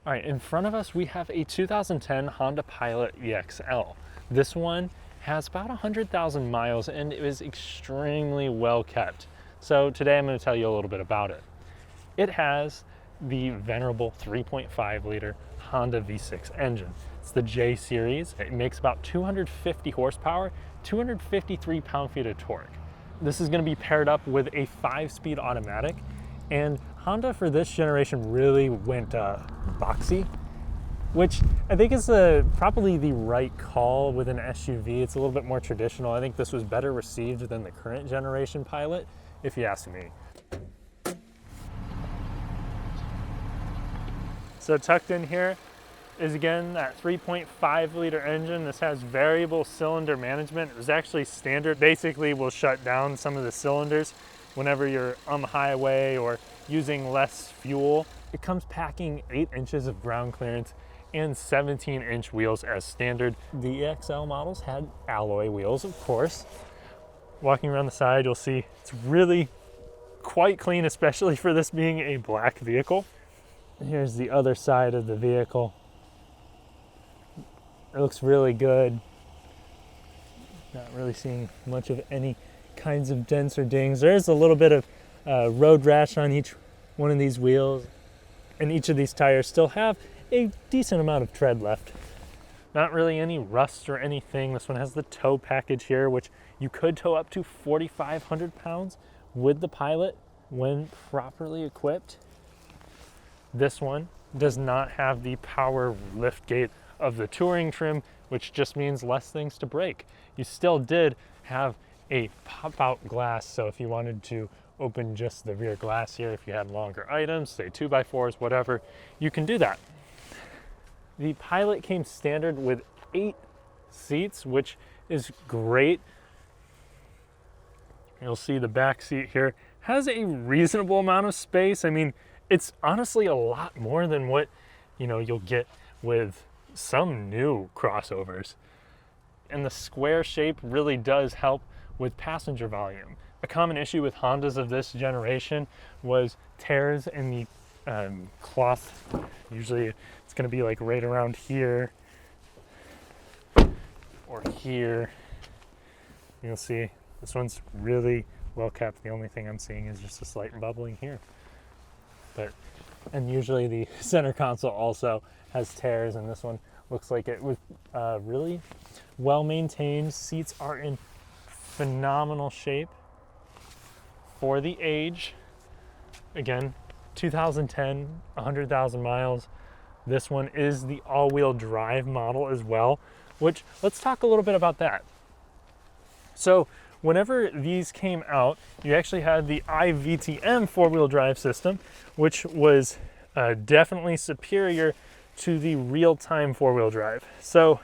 All right, in front of us, we have a 2010 Honda Pilot EXL. This one has about 100,000 miles and it is extremely well kept. So today I'm going to tell you a little bit about it. It has the venerable 3.5 liter Honda V6 engine. It's the J series. It makes about 250 horsepower, 253 pound-feet of torque. This is going to be paired up with a 5-speed automatic, and Honda for this generation really went boxy, which I think is probably the right call with an SUV. It's a little bit more traditional. I think this was better received than the current generation Pilot, if you ask me. So tucked in here is again that 3.5 liter engine. This has variable cylinder management. It was actually standard. Basically will shut down some of the cylinders whenever you're on the highway or using less fuel. It comes packing 8 inches of ground clearance and 17-inch wheels as standard. The EXL models had alloy wheels, of course. Walking around the side, you'll see it's really quite clean, especially for this being a black vehicle. Here's the other side of the vehicle. It looks really good. Not really seeing much of any kinds of dents or dings. There's a little bit of road rash on each one of these wheels, and each of these tires still have a decent amount of tread left. Not really any rust or anything. This one has the tow package here, which you could tow up to 4,500 pounds with the Pilot when properly equipped. This one does not have the power lift gate of the touring trim, which just means less things to break. You still did have a pop-out glass, so if you wanted to open just the rear glass here, if you had longer items, say 2x4s, whatever, you can do that. The Pilot came standard with 8 seats, which is great. You'll see the back seat here has a reasonable amount of space. I mean, it's honestly a lot more than what, you'll get with some new crossovers. And the square shape really does help with passenger volume. A common issue with Hondas of this generation was tears in the cloth. Usually it's going to be like right around here or here. You'll see this one's really well kept. The only thing I'm seeing is just a slight bubbling here. And usually the center console also has tears, and this one looks like it was really well maintained. Seats are in phenomenal shape for the age. Again, 2010, 100,000 miles. This one is the all-wheel drive model as well, which let's talk a little bit about that. So whenever these came out, you actually had the iVTM four-wheel drive system, which was definitely superior to the real-time four-wheel drive. So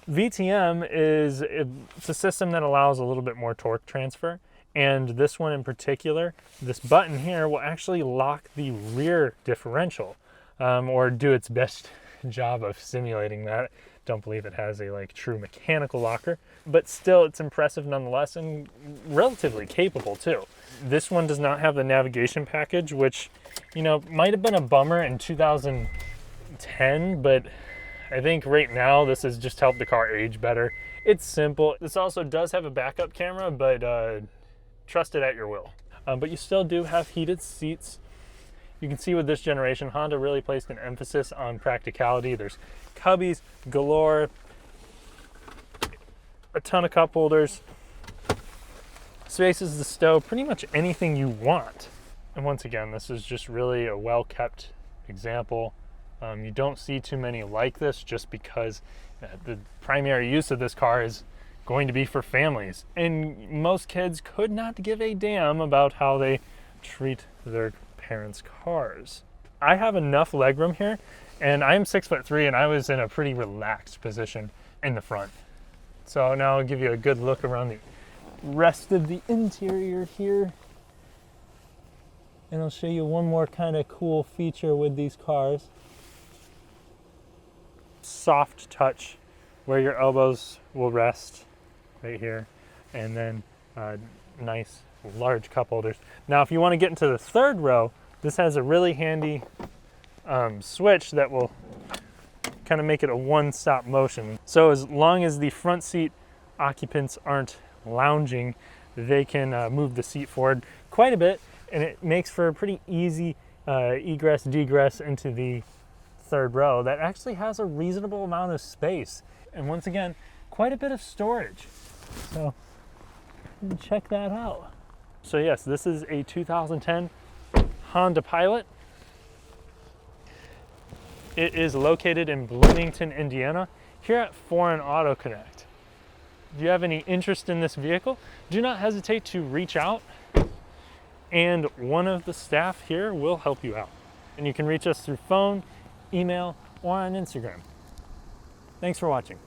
VTM it's a system that allows a little bit more torque transfer, and this one in particular, this button here will actually lock the rear differential, or do its best job of simulating that. Don't believe it has a true mechanical locker, but still it's impressive nonetheless and relatively capable too. This one does not have the navigation package, which might have been a bummer in 2010, but I think right now this has just helped the car age better. It's simple. This also does have a backup camera, but trust it at your will. But you still do have heated seats. You can see with this generation, Honda really placed an emphasis on practicality. There's cubbies galore, a ton of cup holders, spaces to stow pretty much anything you want. And once again, this is just really a well-kept example. You don't see too many like this just because the primary use of this car is going to be for families. And most kids could not give a damn about how they treat their parents' cars. I have enough legroom here, and I'm 6'3", and I was in a pretty relaxed position in the front. So now I'll give you a good look around the rest of the interior here. And I'll show you one more kind of cool feature with these cars. Soft touch where your elbows will rest right here, and then nice large cup holders. Now if you want to get into the third row, this has a really handy switch that will kind of make it a one-stop motion. So as long as the front seat occupants aren't lounging, they can move the seat forward quite a bit, and it makes for a pretty easy egress, degress into the third row that actually has a reasonable amount of space. And once again, quite a bit of storage. So check that out. So yes, this is a 2010 Honda Pilot. It is located in Bloomington, Indiana, here at Foreign Auto Connect. If you have any interest in this vehicle, do not hesitate to reach out, and one of the staff here will help you out. And you can reach us through phone, email, or on Instagram. Thanks for watching.